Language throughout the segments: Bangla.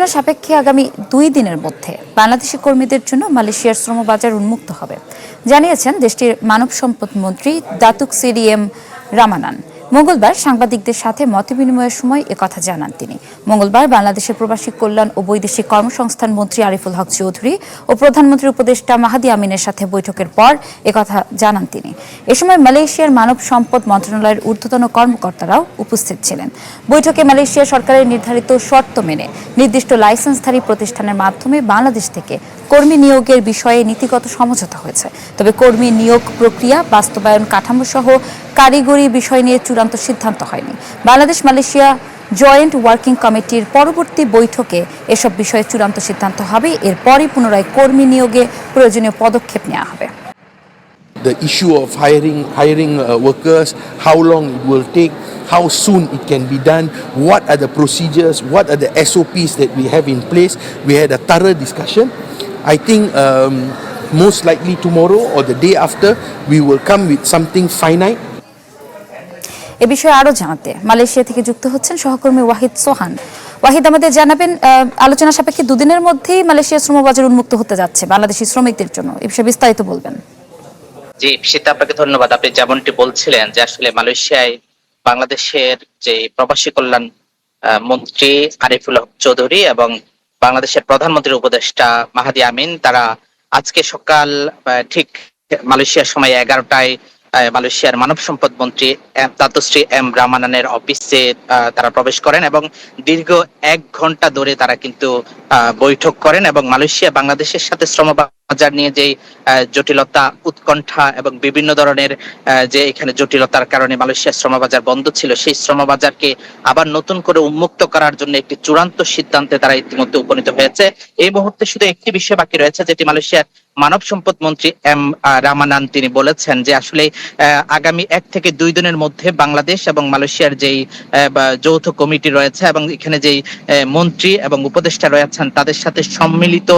আলোচনা সাপেক্ষে আগামী 2 দিনের মধ্যে বাংলাদেশি কর্মীদের জন্য মালয়েশিয়ার শ্রমবাজার উন্মুক্ত হবে জানিয়েছেন দেশটির মানব সম্পদ মন্ত্রী দাতুক সেরি এম রামানান। মঙ্গলবার সাংবাদিকদের সাথে মতবিনিময়ের সময় একথা জানান তিনি। মঙ্গলবার বাংলাদেশের প্রবাসী কল্যাণ ও বৈদেশিক কর্মসংস্থান মন্ত্রী আরিফুল হক চৌধুরী ও প্রধানমন্ত্রীর উপদেষ্টা মাহাদি আমিনের সাথে বৈঠকের পর একথা জানান তিনি। এ সময় মালয়েশিয়ার মানব সম্পদ মন্ত্রণালয়ের ঊর্ধ্বতন কর্মকর্তারাও উপস্থিত ছিলেন। বৈঠকে মালয়েশিয়া সরকারের নির্ধারিত শর্ত মেনে নির্দিষ্ট লাইসেন্সধারী প্রতিষ্ঠানের মাধ্যমে বাংলাদেশ থেকে কর্মী নিয়োগের বিষয়ে নীতিগত সমঝোতা হয়েছে। তবে কর্মী নিয়োগ প্রক্রিয়া, বাস্তবায়ন কাঠামো সহ কারিগরি বিষয় নিয়ে চূড়ান্ত সিদ্ধান্ত হয়নি। বাংলাদেশ মালয়েশিয়া জয়েন্ট ওয়ার্কিং কমিটির পরবর্তী বৈঠকে এসব বিষয়ে চূড়ান্ত সিদ্ধান্ত হবে। এরপরই পুনরায় কর্মী নিয়োগে প্রয়োজনীয় পদক্ষেপ নেওয়া হবে। The issue of hiring workers, how long it will take, how soon it can be done, what are the procedures, what are the SOPs that we have in place. We had a thorough discussion. I think most likely tomorrow or the day after we will come with something finite. এ বিষয়ে আরো জানাতে মালয়েশিয়া থেকে যুক্ত হচ্ছেন সহকর্মী ওয়াহিদ সোহান। ওয়াহিদ, আমাদের জানাবেন, আলোচনা সাপেক্ষে 2 দিনের মধ্যেই মালয়েশিয়া শ্রমবাজার উন্মুক্ত হতে যাচ্ছে বাংলাদেশি শ্রমিকদের জন্য, এ বিষয়ে বিস্তারিত বলবেন। জি, সেটা আপনাকে ধন্যবাদ। আপনি যেমনটি বলছিলেন যে আসলে মালয়েশিয়ায় বাংলাদেশের যে প্রবাসী কল্যাণ মন্ত্রী আরিফুল হক চৌধুরী এবং বাংলাদেশের প্রধানমন্ত্রীর উপদেষ্টা মাহাদি আমিন তারা আজকে সকাল ঠিক মালয়েশিয়ার সময় 11টায় মালয়েশিয়ার মানব সম্পদ মন্ত্রী দাতুশ্রী এম রামানানের অফিসে তারা প্রবেশ করেন এবং দীর্ঘ 1 ঘন্টা ধরে তারা কিন্তু বৈঠক করেন এবং মালয়েশিয়া বাংলাদেশের সাথে শ্রমবাজার নিয়ে যে জটিলতা, উৎকণ্ঠা এবং বিভিন্ন ধরনের যে এখানে জটিলতার কারণে মালয়েশিয়ার শ্রমবাজার বন্ধ ছিল, সেই শ্রমবাজারকে আবার নতুন করে উন্মুক্ত করার জন্য একটি চূড়ান্ত সিদ্ধান্তে তারা ইতিমধ্যে উপনীত হয়েছে। এই মুহূর্তে শুধু একটি বিষয় বাকি রয়েছে, যেটি মালয়েশিয়ার মানব সম্পদ মন্ত্রী এম রামানান তিনি বলেছেন যে আসলে আগামী 1 থেকে 2 দিনের মধ্যে বাংলাদেশ এবং মালয়েশিয়ার যেই যৌথ কমিটি রয়েছে এবং এখানে যেই মন্ত্রী এবং উপদেষ্টা রয়েছেন তাদের সাথে সম্মিলিত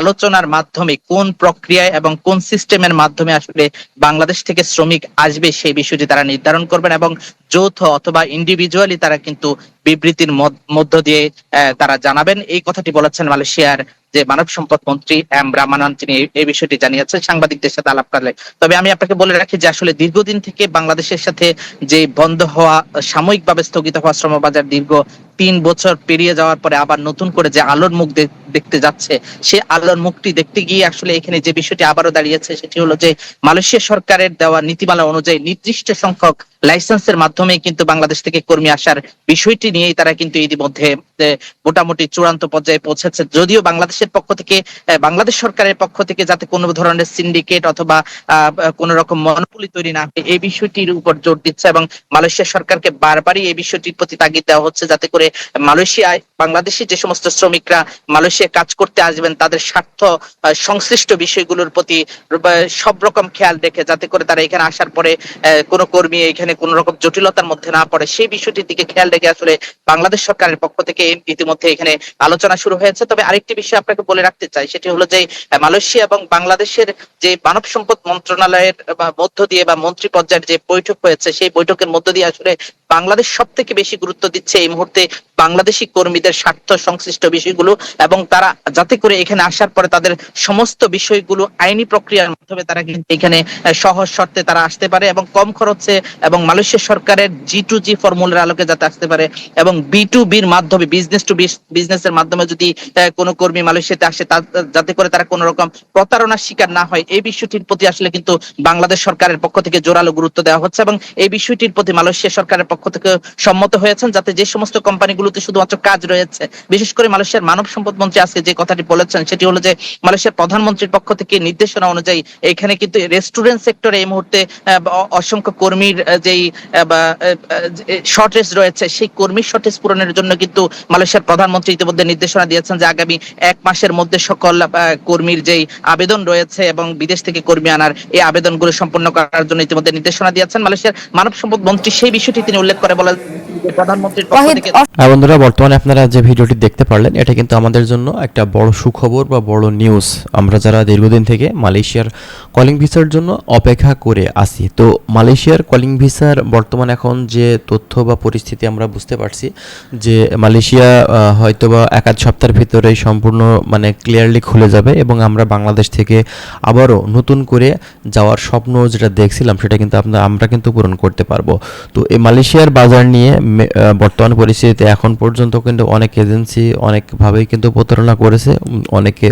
আলোচনার মাধ্যমে কোন প্রক্রিয়ায় এবং কোন সিস্টেমের মাধ্যমে আসলে বাংলাদেশ থেকে শ্রমিক আসবে সেই বিষয়টি তারা নির্ধারণ করবেন এবং যৌথ অথবা ইন্ডিভিজুয়ালি তারা কিন্তু বিবৃতির মধ্য দিয়ে তারা জানাবেন। এই কথাটি বলেছেন মালয়েশিয়ার যে মানব সম্পদ মন্ত্রী এম রামানান, তিনি এই বিষয়টি জানিয়েছেন সাংবাদিকদের সাথে আলাপকালে। তবে আমি আপনাকে বলে রাখি যে আসলে দীর্ঘদিন থেকে বাংলাদেশের সাথে যে বন্ধ হওয়া, সাময়িকভাবে স্থগিত হওয়া শ্রমবাজার দীর্ঘ 3 বছর পেরিয়ে যাওয়ার পরে আবার নতুন করে যে আলোর মুখ দেখতে যাচ্ছে, সে আলোর মুখটি দেখতে গিয়ে আসলে এখানে যে বিষয়টি আবারও দাঁড়িয়েছে সেটি হলো যে মালয়েশিয়া সরকারের দেওয়া নীতিমালা অনুযায়ী নির্দিষ্ট সংখ্যক লাইসেন্সের মাধ্যমে কিন্তু বাংলাদেশ থেকে কর্মী আসার বিষয়টি নিয়েই তারা কিন্তু ইতিমধ্যে মোটামুটি চূড়ান্ত পর্যায়ে পৌঁছেছে। যদিও বাংলাদেশের পক্ষ থেকে, বাংলাদেশ সরকারের পক্ষ থেকে যাতে কোনো ধরনের সিন্ডিকেট অথবা কোন রকম মনোপলি তৈরি না হয় এই বিষয়টির উপর জোর দিচ্ছে এবং মালয়েশিয়া সরকারকে বারবারই এই বিষয়টির প্রতি তাগিদ দেওয়া হচ্ছে যাতে করে মালয়েশিয়ায় বাংলাদেশি যে সমস্ত শ্রমিকরা মালয়েশিয়া কাজ করতে আসবেন তাদের স্বার্থ সংশ্লিষ্ট বিষয়গুলোর প্রতি সব রকম খেয়াল রেখে যাতে করে তারা এখানে আসার পরে কোনো কর্মী এখানে কোন রকম জটিলতার মধ্যে না পড়ে সেই বিষয়টির দিকে খেয়াল রেখে আসলে বাংলাদেশ সরকারের পক্ষ থেকে ইতিমধ্যে এখানে আলোচনা শুরু হয়েছে। তবে আরেকটি বিষয় আপনাকে বলে রাখতে চাই, সেটি হলো যে মালয়েশিয়া এবং বাংলাদেশের যে মানব সম্পদ মন্ত্রণালয়ের মধ্য দিয়ে বা মন্ত্রী পর্যায়ের যে বৈঠক হয়েছে সেই বৈঠকের মধ্য দিয়ে আসলে বাংলাদেশ সব থেকে বেশি গুরুত্ব দিচ্ছে এই মুহূর্তে বাংলাদেশি কর্মীদের স্বার্থ সংশ্লিষ্ট বিষয়গুলো এবং তারা যাতে করে এখানে আসার পরে তাদের সমস্ত বিষয়গুলো আইনি প্রক্রিয়ার মাধ্যমে তারা কিন্তু এখানে সহজ শর্তে তারা আসতে পারে এবং কম খরচে এবং মালয়েশিয়া সরকারের G2G ফর্মুলার আলোকে যাতে আসতে পারে এবং B2Bর মাধ্যমে, বিজনেস টু বিজনেসের মাধ্যমে যদি কোনো কর্মী মালয়েশিয়াতে আসে যাতে করে তারা কোনো রকম প্রতারণার শিকার না হয় এই বিষয়টির প্রতি আসলে কিন্তু বাংলাদেশ সরকারের পক্ষ থেকে জোরালো গুরুত্ব দেওয়া হচ্ছে এবং এই বিষয়টির প্রতি মালয়েশিয়া সরকারের পক্ষ থেকে সম্মত হয়েছেন যাতে যে সমস্ত কোম্পানিগুলোতে শুধুমাত্র কাজ রয়েছে, বিশেষ করে মালয়েশিয়ার মানব সম্পদ মন্ত্রী আজকে যে কথাটি বলেছেন সেটি হলো যে মালয়েশিয়ার প্রধানমন্ত্রীর পক্ষ থেকে নির্দেশনা অনুযায়ী এখানে কিন্তু রেস্টুরেন্ট সেক্টরে এই মুহূর্তে অসংখ্য কর্মীর যেই শর্টেজ রয়েছে সেই কর্মীর শর্টেজ পূরণের জন্য কিন্তু মালয়েশিয়ার প্রধানমন্ত্রী ইতিমধ্যে নির্দেশনা দিয়েছেন যে আগামী 1 মাসের মধ্যে সকল কর্মীর যেই আবেদন রয়েছে এবং বিদেশ থেকে কর্মী আনার এই আবেদনগুলো সম্পন্ন করার জন্য ইতিমধ্যে নির্দেশনা দিয়েছেন মালয়েশিয়ার মানব সম্পদ মন্ত্রী। সেই বিষয়টি তিনি উল্লেখ করে বলেন প্রধানমন্ত্রীর পক্ষ থেকে আর বন্ধুরা, বর্তমানে আপনারা যে ভিডিওটি দেখতে পারলেন, এটা কিন্তু আমাদের জন্য একটা বড় সুখবর বা বড় নিউজ। আমরা যারা দীর্ঘদিন থেকে মালয়েশিয়ার কলিং ভিসার জন্য অপেক্ষা করে আসি, তো মালয়েশিয়ার কলিং ভিসার বর্তমান এখন যে তথ্য বা পরিস্থিতি আমরা বুঝতে পারছি যে মালয়েশিয়া হয়তোবা এক আধ সপ্তাহের ভিতরেই সম্পূর্ণ মানে ক্লিয়ারলি খুলে যাবে এবং আমরা বাংলাদেশ থেকে আবারও নতুন করে যাওয়ার স্বপ্ন যেটা দেখছিলাম সেটা কিন্তু আমরা কিন্তু পূরণ করতে পারবো। তো এই মালয়েশিয়ার বাজার নিয়ে বর্তমান পরিস্থিতিতে এখন পর্যন্ত কিন্তু অনেক এজেন্সি অনেকভাবেই কিন্তু প্রতারণা করেছে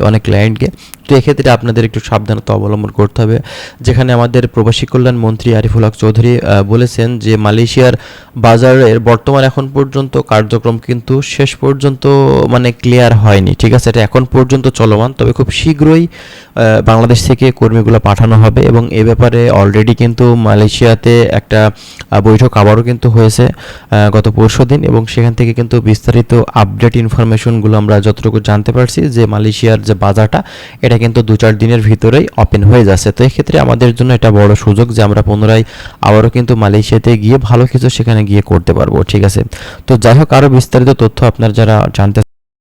অনেক ক্লায়েন্টকে। তো এক্ষেত্রে আপনাদের একটু সাবধানতা অবলম্বন করতে হবে। যেখানে আমাদের প্রবাসী কল্যাণ মন্ত্রী আরিফুল হক চৌধুরী বলেছেন যে মালয়েশিয়ার বাজারের বর্তমান এখন পর্যন্ত কার্যক্রম কিন্তু শেষ পর্যন্ত মানে ক্লিয়ার হয়নি, ঠিক আছে, এটা এখন পর্যন্ত চলমান, তবে খুব শীঘ্রই বাংলাদেশ থেকে কর্মীগুলো পাঠানো হবে এবং এ ব্যাপারে অলরেডি কিন্তু মালয়েশিয়াতে একটা বৈঠক আবারও কিন্তু হয়েছে গত পরশুদিন এবং সেখান থেকে কিন্তু বিস্তারিত আপডেট ইনফরমেশনগুলো আমরা যতটুকু জানতে পারছি যে মালয়েশিয়ার যে বাজারটা এটা কিন্তু 2-4 দিনের ভিতরেই ওপেন হয়ে যাচ্ছে। তো এক্ষেত্রে আমাদের জন্য এটা বড় সুযোগ যে আমরা পুনরায় আবারও কিন্তু মালয়েশিয়াতে গিয়ে ভালো কিছু সেখানে গিয়ে করতে পারবো, ঠিক আছে। তো যাই হোক, আরও বিস্তারিত তথ্য আপনার যারা জানতে